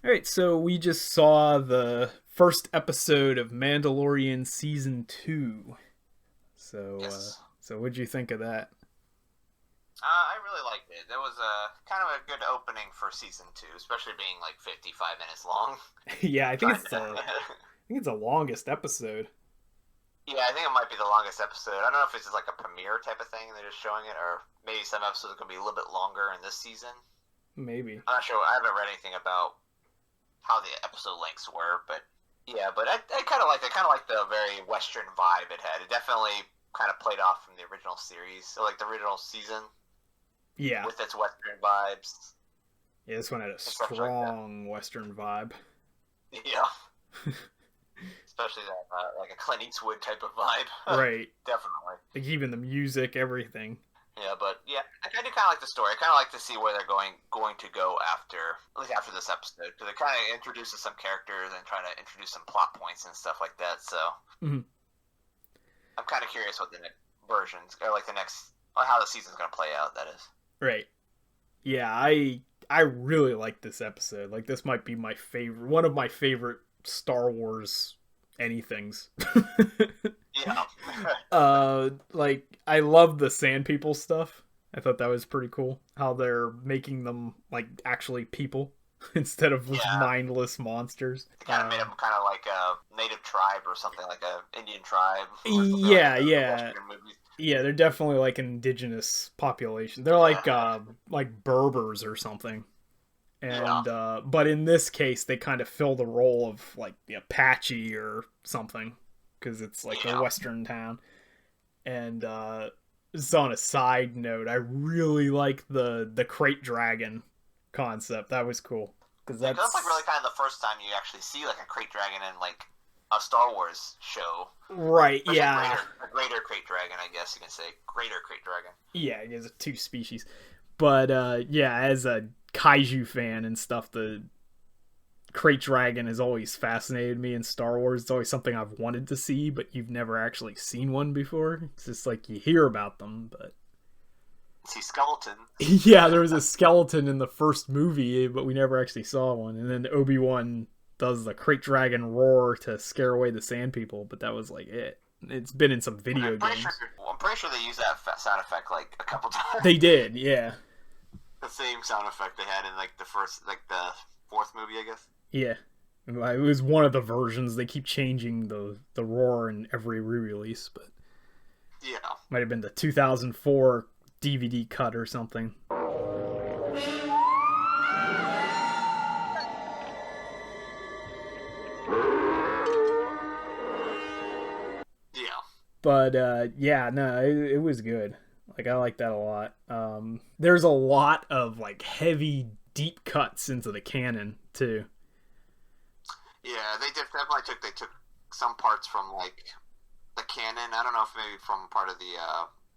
All right, so we just saw the first episode of Mandalorian season 2. So, uh, Yes. so what'd you think of that? I really liked it. That was a kind of a good opening for season two, especially being like 55 minutes long. Yeah, I think Trying it's to. the longest episode. Yeah, I think it might be the longest episode. I don't know if it's just like a premiere type of thing, they're just showing it, or maybe some episodes are going to be a little bit longer in this season. Maybe. I'm not sure. I haven't read anything about how the episode lengths were, but yeah, but I kind of liked it. I kind of liked the very Western vibe it had. It definitely kind of played off from the original series, so like the original season Yeah. with its Western vibes Yeah, this one had a and stuff like that. strong Western vibe. Yeah. Especially that like a Clint Eastwood type of vibe. Right. Definitely. Like even the music, everything. Yeah, but yeah, I do kind of like the story. I kind of like to see where they're going to go after, at least after this episode, because it kind of introduces some characters and trying to introduce some plot points and stuff like that. So Hmm. I'm kind of curious what the next versions or like the next or how the season's going to play out. That is. Right. Yeah, I really like this episode. Like this might be my favorite, one of my favorite Star Wars anythings. Yeah. Like I love the Sand People stuff. I thought that was pretty cool. How they're making them like actually people instead of just Yeah. mindless monsters. It kind of made them kind of like a native tribe or something, like a Indian tribe or something like Yeah, the yeah, Western movies. yeah. They're definitely like an indigenous population. They're like Berbers or something. Yeah. And but in this case, they kind of fill the role of like the Apache or something because it's like a Yeah. western town. And just on a side note, I really like the crate dragon concept. That was cool because Yeah, 'cause that's like that's really kind of the first time you actually see like a crate dragon in like a Star Wars show. right. Especially Yeah, a greater crate dragon, I guess you can say. Greater crate dragon. yeah. There's two species, but yeah, as a kaiju fan and stuff, the crate dragon has always fascinated me in Star Wars. It's always something I've wanted to see, but you've never actually seen one before. It's just like you hear about them, but See skeleton. yeah, there was a skeleton in the first movie, but we never actually saw one. And then Obi-Wan does the crate dragon roar to scare away the sand people, but that was like it. It's been in some video games. I'm pretty sure they used that sound effect like a couple times. They did, yeah. The same sound effect they had in like the fourth movie, I guess. Yeah. It was one of the versions. They keep changing the roar in every re-release, but Yeah. might have been the 2004 DVD cut or something. Yeah. But yeah, no, it was good. Like I like that a lot. There's a lot of like heavy, deep cuts into the canon too. Yeah, definitely took some parts from like the canon. I don't know if maybe from part of the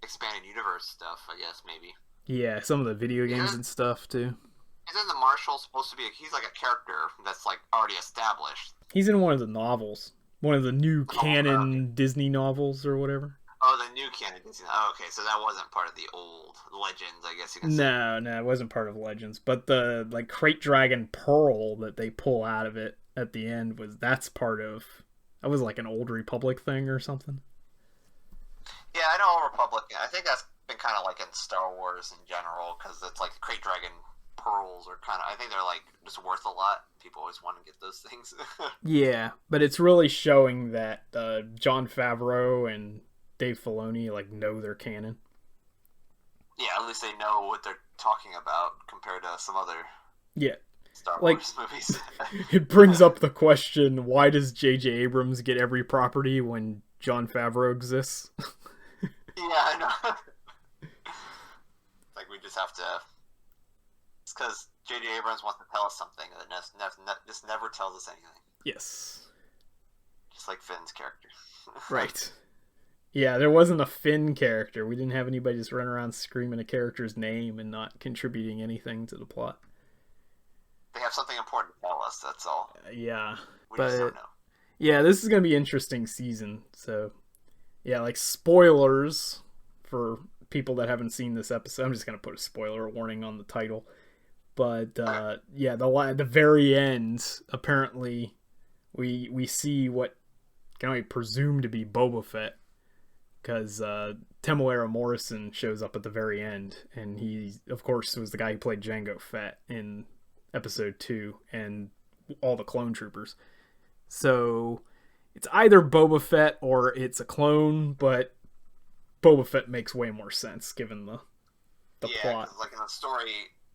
expanded universe stuff. I guess maybe. Yeah, some of the video games Isn't and stuff too. isn't the Marshal supposed to be? He's like a character that's like already established. He's in one of the novels, one of the new Oh, okay. canon Disney novels or whatever. Oh, the new canon. Oh, okay, so that wasn't part of the old legends, I guess you can say. No, no, it wasn't part of Legends. But the like Crate Dragon Pearl that they pull out of it at the end that's part of. That was like an old Republic thing or something. Yeah, I know Republic. I think that's been kind of like in Star Wars in general because it's like Crate Dragon pearls are kind of. I think they're like just worth a lot. People always want to get those things. Yeah, but it's really showing that Jon Favreau and Dave Filoni like know their canon. Yeah, at least they know what they're talking about compared to some other Yeah, Star like Wars movies. it brings up the question: why does J.J. Abrams get every property when Jon Favreau exists? Yeah, I know. Like we just have to. It's because J.J. Abrams wants to tell us something that just never tells us anything. Yes, Just like Finn's character. right. Yeah, there wasn't a Finn character. We didn't have anybody just run around screaming a character's name and not contributing anything to the plot. They have something important to tell us. That's all. Yeah, We just don't but know. yeah, this is gonna be an interesting season. So yeah, like spoilers for people that haven't seen this episode. I'm just gonna put a spoiler warning on the title. But yeah, the very end, apparently, we see what can only presume to be Boba Fett, because Temuera Morrison shows up at the very end, and he, of course, was the guy who played Jango Fett in Episode 2 and all the clone troopers. So it's either Boba Fett or it's a clone, but Boba Fett makes way more sense given the plot. Yeah, like in the story,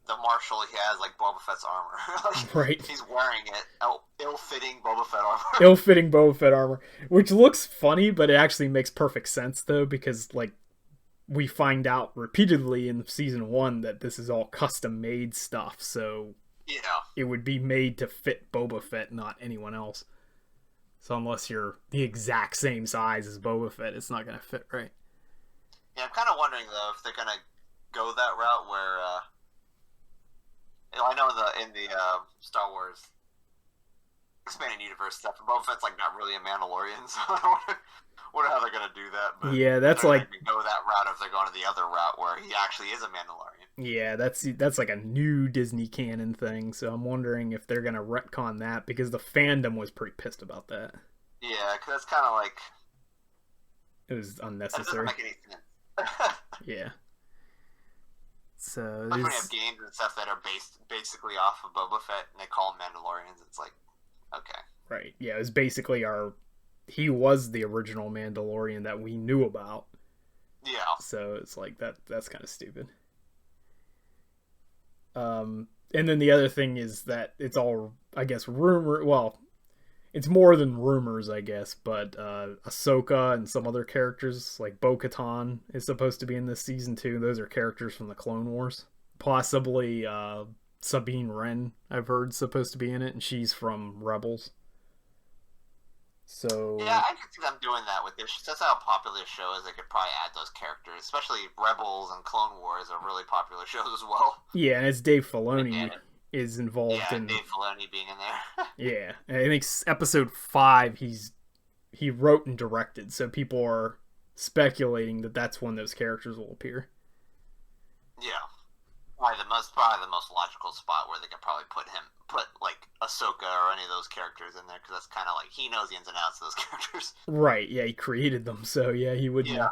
the Marshal, he has like Boba Fett's armor. Like, right. He's wearing it. Ill-fitting Boba Fett armor. Ill-fitting Boba Fett armor, which looks funny, but it actually makes perfect sense though, because like we find out repeatedly in season 1 that this is all custom-made stuff, so yeah, it would be made to fit Boba Fett, not anyone else. So unless you're the exact same size as Boba Fett, it's not going to fit right. Yeah, I'm kind of wondering though if they're going to go that route where I know in the Star Wars expanded universe stuff, Boba Fett's like not really a Mandalorian, so I wonder how they're gonna do that. But yeah, that's like go that route if they're going to the other route where he actually is a Mandalorian. Yeah, that's like a new Disney canon thing. So I'm wondering if they're gonna retcon that, because the fandom was pretty pissed about that. Yeah, because it's kind of like it was unnecessary. That doesn't make any sense. Yeah. So like when you have games and stuff that are based basically off of Boba Fett, and they call them Mandalorians, it's like, okay. Right. Yeah, it was basically he was the original Mandalorian that we knew about. Yeah. So it's like that's kind of stupid. And then the other thing is that it's all, I guess, rumor. Well, it's more than rumors, I guess. But Ahsoka and some other characters like Bo-Katan is supposed to be in this season 2. Those are characters from the Clone Wars. Possibly Sabine Wren, I've heard, supposed to be in it, and she's from Rebels. So yeah, I could see them doing that with this. That's how popular the show is. They could probably add those characters, especially Rebels and Clone Wars are really popular shows as well. Yeah, and it's Dave Filoni is involved in. Dave Filoni being in there. Yeah, and I think episode 5 he wrote and directed, so people are speculating that that's when those characters will appear. Yeah. Probably the most logical spot where they could probably put like Ahsoka or any of those characters in there, because that's kind of like he knows the ins and outs of those characters. Right. Yeah, he created them, so yeah, he would know.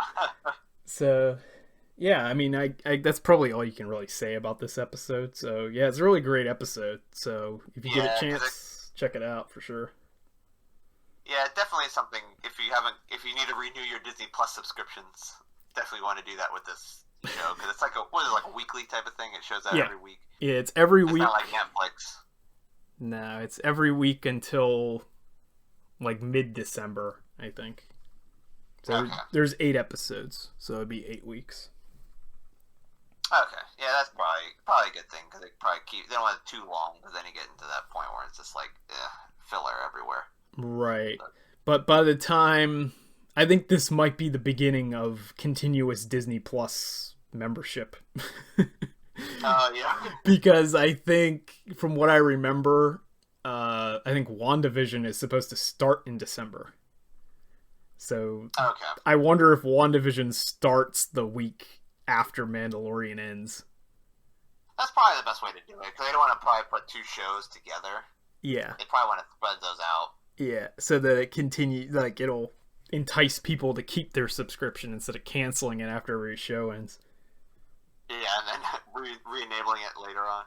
So, yeah, I mean, I that's probably all you can really say about this episode. So yeah, it's a really great episode. So if you get a chance, check it out for sure. Yeah, definitely something. If you need to renew your Disney Plus subscriptions, definitely want to do that with this show, because it's like a weekly type of thing. It shows out every week. Yeah, it's every week. It's not like Netflix. No, it's every week until like mid-December, I think. So there's 8 episodes, so it'd be 8 weeks. Okay, yeah, that's probably a good thing, because they don't want it too long, because then you get into that point where it's just like filler everywhere. Right, but by the time, I think this might be the beginning of continuous Disney Plus membership. Yeah. Because I think, from what I remember, I think WandaVision is supposed to start in December. So I wonder if WandaVision starts the week after Mandalorian ends. That's probably the best way to do it, because they don't want to probably put 2 shows together. Yeah. They probably want to spread those out. Yeah, so that it continues, like, it'll entice people to keep their subscription instead of canceling it after every show ends. Yeah, and then re-enabling it later on.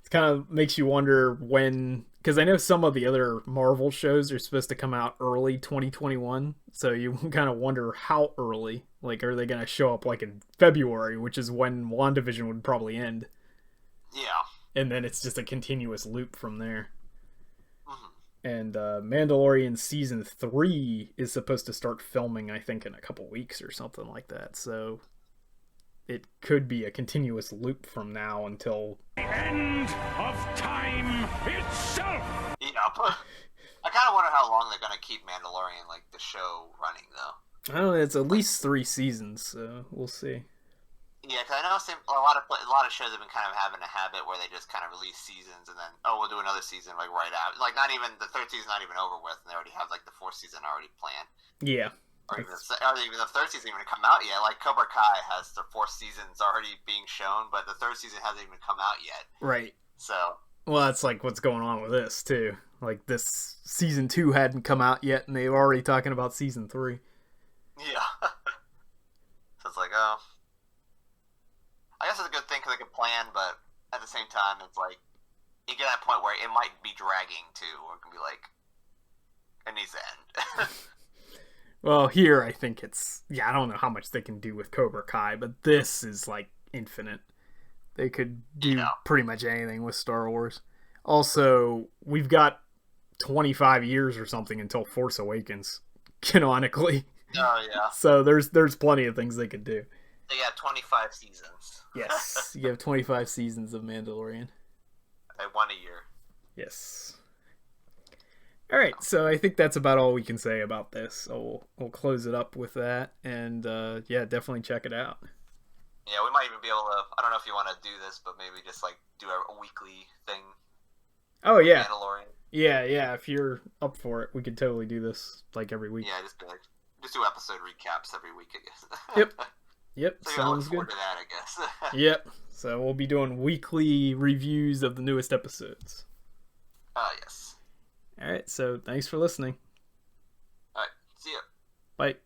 It kind of makes you wonder when, because I know some of the other Marvel shows are supposed to come out early 2021, so you kind of wonder how early. Like, are they going to show up like in February, which is when WandaVision would probably end? Yeah. And then it's just a continuous loop from there. And Mandalorian Season 3 is supposed to start filming, I think, in a couple weeks or something like that. So it could be a continuous loop from now until the end of time itself. Yeah, but I kind of wonder how long they're going to keep Mandalorian, like, the show running, though. I don't know, it's at least 3 seasons, so we'll see. Yeah, because I know a lot of shows have been kind of having a habit where they just kind of release seasons and then, we'll do another season, like, right out. Like, not even, the 3rd season's not even over with, and they already have, like, the 4th season already planned. Yeah. or even the third season even come out yet. Like Cobra Kai has the fourth season's already being shown, but the third season hasn't even come out yet. Right. So. Well, that's like what's going on with this too. Like this season 2 hadn't come out yet, and they were already talking about season 3. Yeah. So it's like, oh, I guess it's a good thing because they can plan, but at the same time, it's like you get to that point where it might be dragging too, or it can be like, it needs to end. Well, here I think it's I don't know how much they can do with Cobra Kai, but this is like infinite. They could do pretty much anything with Star Wars. Also, we've got 25 years or something until Force Awakens, canonically. Oh yeah. So there's plenty of things they could do. They got 25 seasons. Yes, you have 25 seasons of Mandalorian. One a year. Yes. All right, so I think that's about all we can say about this. So we'll close it up with that, and definitely check it out. Yeah, we might even be able to. I don't know if you want to do this, but maybe just like do a weekly thing. Oh yeah. Mandalorian. Yeah. If you're up for it, we could totally do this like every week. Yeah, just do episode recaps every week, I guess. Yep. So Sounds look good. forward to that, I guess. Yep. So we'll be doing weekly reviews of the newest episodes. Yes. All right. So thanks for listening. All right. See ya. Bye.